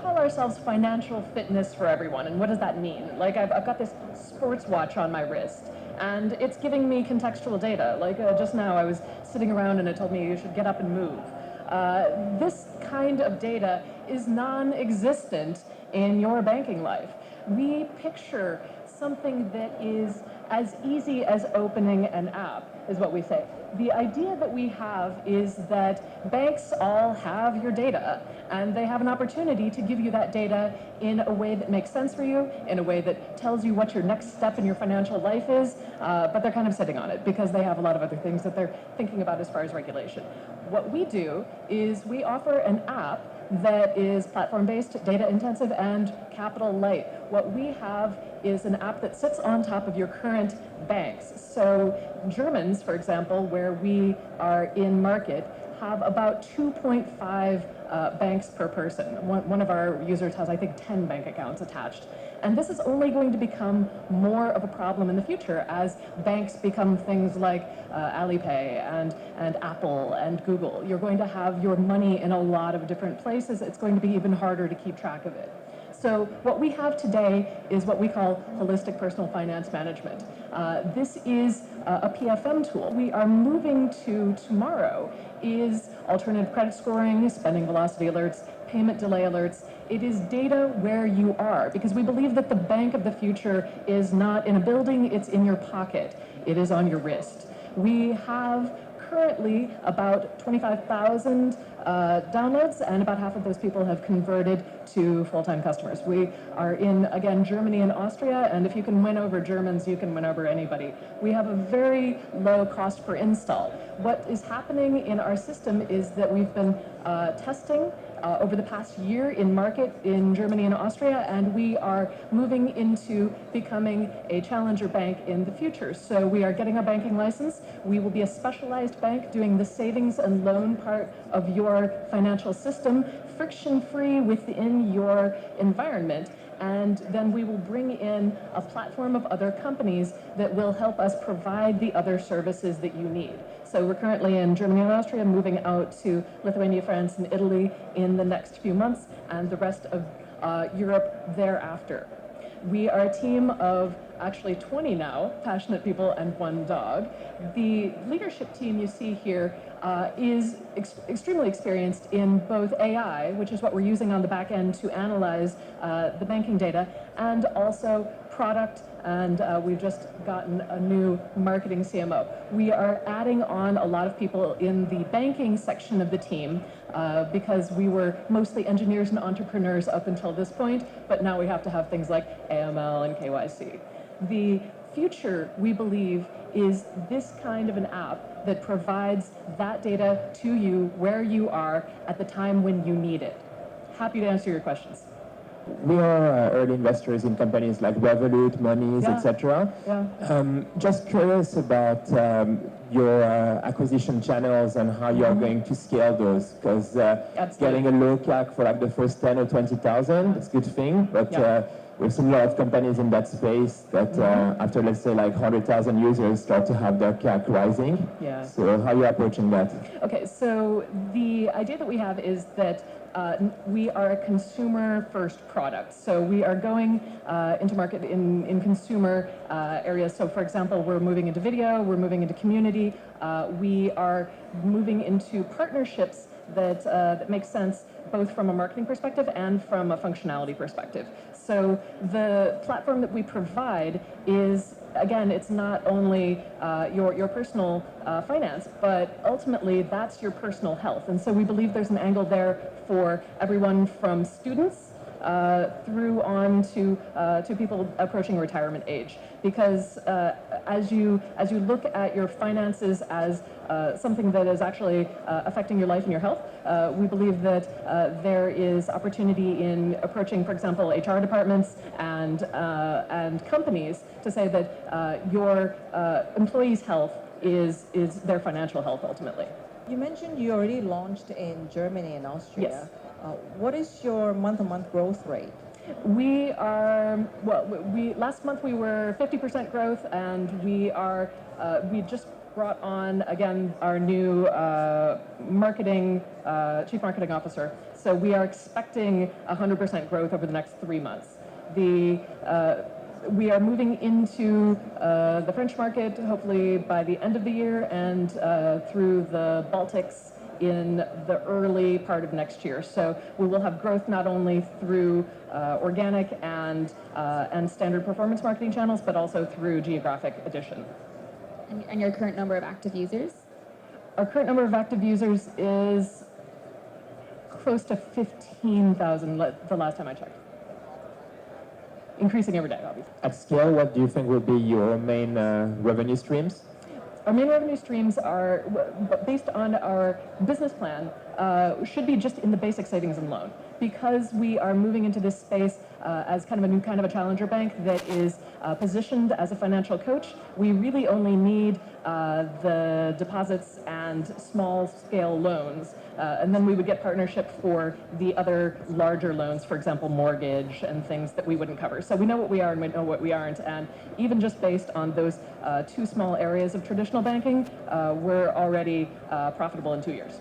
call ourselves financial fitness for everyone. And what does that mean? Like I've got this sports watch on my wrist, and it's giving me contextual data. Like just now I was sitting around and it told me you should get up and move. This kind of data is non-existent in your banking life. We picture something that is as easy as opening an app, is what we say. The idea that we have is that banks all have your data, and they have an opportunity to give you that data in a way that makes sense for you, in a way that tells you what your next step in your financial life is, but they're kind of sitting on it because they have a lot of other things that they're thinking about as far as regulation. What we do is we offer an app that is platform-based, data-intensive, and capital light. What we have is an app that sits on top of your current banks. So Germans, for example, where we are in market, have about 2.5 banks per person. One of our users has, I think, 10 bank accounts attached. And this is only going to become more of a problem in the future as banks become things like Alipay and Apple and Google. You're going to have your money in a lot of different places. It's going to be even harder to keep track of it. So what we have today is what we call holistic personal finance management. This is a PFM tool. We are moving to tomorrow is alternative credit scoring, spending velocity alerts, payment delay alerts. It is data where you are, because we believe that the bank of the future is not in a building, it's in your pocket. It is on your wrist. We have currently about 25,000 downloads, and about half of those people have converted to full-time customers. We are in, again, Germany and Austria, and if you can win over Germans, you can win over anybody. We have a very low cost per install. What is happening in our system is that we've been testing over the past year in market in Germany and Austria, and we are moving into becoming a challenger bank in the future. So we are getting a banking license. We will be a specialized bank doing the savings and loan part of your financial system, friction-free within your environment. And then we will bring in a platform of other companies that will help us provide the other services that you need. So we're currently in Germany and Austria, moving out to Lithuania, France, and Italy in the next few months, and the rest of Europe thereafter. We are a team of actually 20 now, passionate people and one dog. The leadership team you see here is extremely experienced in both AI, which is what we're using on the back end to analyze the banking data, and also product, and we've just gotten a new marketing CMO. We are adding on a lot of people in the banking section of the team because we were mostly engineers and entrepreneurs up until this point, but now we have to have things like AML and KYC. The future, we believe, is this kind of an app that provides that data to you where you are at the time when you need it. Happy to answer your questions. We are early investors in companies like Revolut, Monies, etc. Just curious about your acquisition channels and how you're going to scale those, because getting a low CAC for like the first 10 or 20,000 is a good thing, but we've seen a lot of companies in that space that after, let's say, like 100,000 users start to have their CAC rising. So how are you approaching that? Okay, so the idea that we have is that we are a consumer-first product. So we are going into market in consumer areas. So for example, we're moving into video, we're moving into community, we are moving into partnerships that make sense both from a marketing perspective and from a functionality perspective. So the platform that we provide is, again, it's not only your personal finance, but ultimately that's your personal health. And so we believe there's an angle there for everyone from students through on to people approaching retirement age. Because as you look at your finances as something that is actually affecting your life and your health, we believe that there is opportunity in approaching, for example, HR departments and companies to say that your employees' health is their financial health ultimately. You mentioned you already launched in Germany and Austria. Yes. What is your month-to-month growth rate? We are, well, last month we were 50% growth, and we just brought on, again, our new chief marketing officer. So we are expecting 100% growth over the next 3 months. We are moving into the French market, hopefully by the end of the year, and through the Baltics in the early part of next year. So we will have growth not only through organic and standard performance marketing channels, but also through geographic addition. And your current number of active users? Our current number of active users is close to 15,000 the last time I checked. Increasing every day, obviously. At scale, what do you think will be your main revenue streams? Our main revenue streams are, based on our business plan, should be just in the basic savings and loan. Because we are moving into this space as kind of a new kind of a challenger bank that is positioned as a financial coach, we really only need the deposits and small-scale loans. And then we would get partnership for the other larger loans, for example, mortgage and things that we wouldn't cover. So we know what we are and we know what we aren't. And even just based on those 2 small areas of traditional banking, we're already profitable in 2 years.